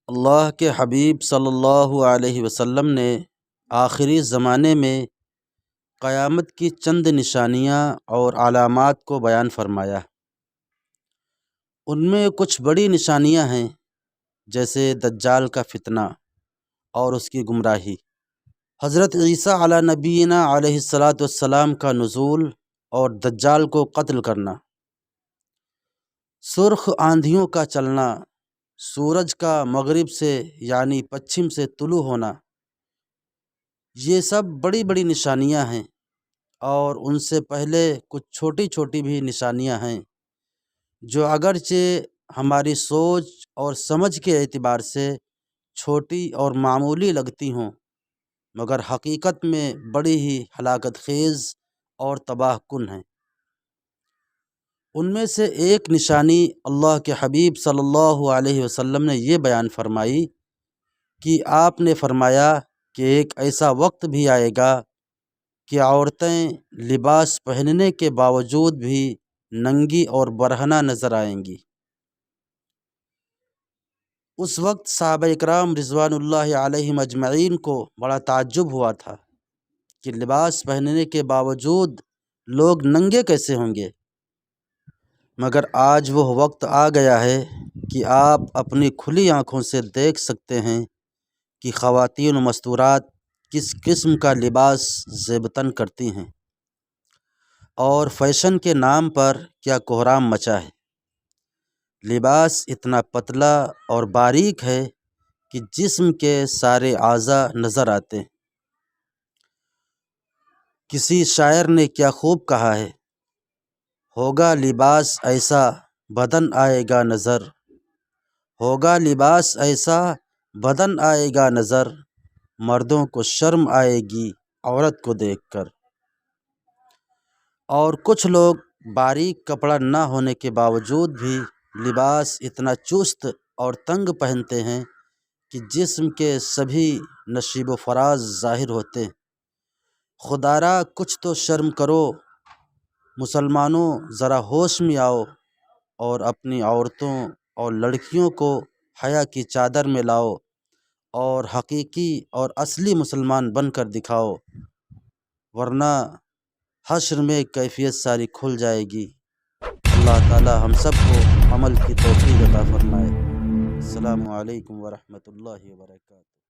اللہ کے حبیب صلی اللہ علیہ وسلم نے آخری زمانے میں قیامت کی چند نشانیاں اور علامات کو بیان فرمایا۔ ان میں کچھ بڑی نشانیاں ہیں، جیسے دجال کا فتنہ اور اس کی گمراہی، حضرت عیسیٰ علی نبینا علیہ الصلاۃ والسلام کا نزول اور دجال کو قتل کرنا، سرخ آندھیوں کا چلنا، سورج کا مغرب سے یعنی پچھم سے طلوع ہونا، یہ سب بڑی بڑی نشانیاں ہیں۔ اور ان سے پہلے کچھ چھوٹی چھوٹی بھی نشانیاں ہیں جو اگرچہ ہماری سوچ اور سمجھ کے اعتبار سے چھوٹی اور معمولی لگتی ہوں، مگر حقیقت میں بڑی ہی ہلاکت خیز اور تباہ کن ہیں۔ ان میں سے ایک نشانی اللہ کے حبیب صلی اللہ علیہ وسلم نے یہ بیان فرمائی کہ آپ نے فرمایا کہ ایک ایسا وقت بھی آئے گا کہ عورتیں لباس پہننے کے باوجود بھی ننگی اور برہنہ نظر آئیں گی۔ اس وقت صحابہ اکرام رضوان اللہ علیہم اجمعین کو بڑا تعجب ہوا تھا کہ لباس پہننے کے باوجود لوگ ننگے کیسے ہوں گے، مگر آج وہ وقت آ گیا ہے کہ آپ اپنی کھلی آنکھوں سے دیکھ سکتے ہیں کہ خواتین و مستورات کس قسم کا لباس زیبتن کرتی ہیں، اور فیشن کے نام پر کیا کہرام مچا ہے۔ لباس اتنا پتلا اور باریک ہے کہ جسم کے سارے اعضاء نظر آتے ہیں۔ کسی شاعر نے کیا خوب کہا ہے، ہوگا لباس ایسا بدن آئے گا نظر، ہوگا لباس ایسا بدن آئے گا نظر، مردوں کو شرم آئے گی عورت کو دیکھ کر۔ اور کچھ لوگ باریک کپڑا نہ ہونے کے باوجود بھی لباس اتنا چست اور تنگ پہنتے ہیں کہ جسم کے سبھی نشیب و فراز ظاہر ہوتے ہیں۔ خدا را کچھ تو شرم کرو، مسلمانوں ذرا ہوش میں آؤ اور اپنی عورتوں اور لڑکیوں کو حیا کی چادر میں لاؤ اور حقیقی اور اصلی مسلمان بن کر دکھاؤ، ورنہ حشر میں کیفیت ساری کھل جائے گی۔ اللہ تعالی ہم سب کو عمل کی توفیق عطا فرمائے۔ السلام علیکم ورحمۃ اللہ وبرکاتہ۔